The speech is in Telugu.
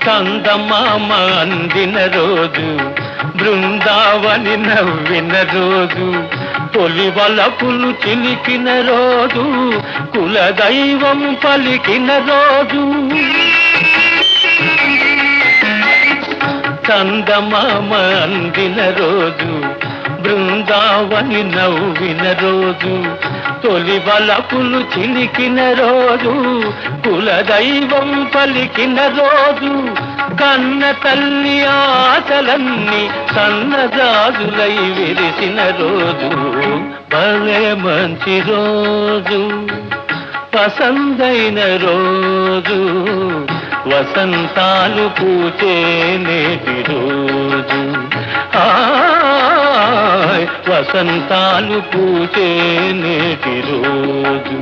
చందమామ అందిన రోజు, బృందావని నవ్విన రోజు, తొలి వలపులు చిలికిన రోజు, కులదైవం పలికిన రోజు. చందమామ అందిన రోజు, బృందావని నవ్విన రోజు, తొలి వలపులు చిలికిన రోజు, కులదైవం పలికిన రోజు, కన్న తల్లి ఆశలన్నీ సన్నజాజులై విరిసిన రోజు. భలే మంచి రోజు, పసందైన రోజు, వసంతాలు పూచే నేటి రోజు. వసంతాలు పూచే నేటి రోజు.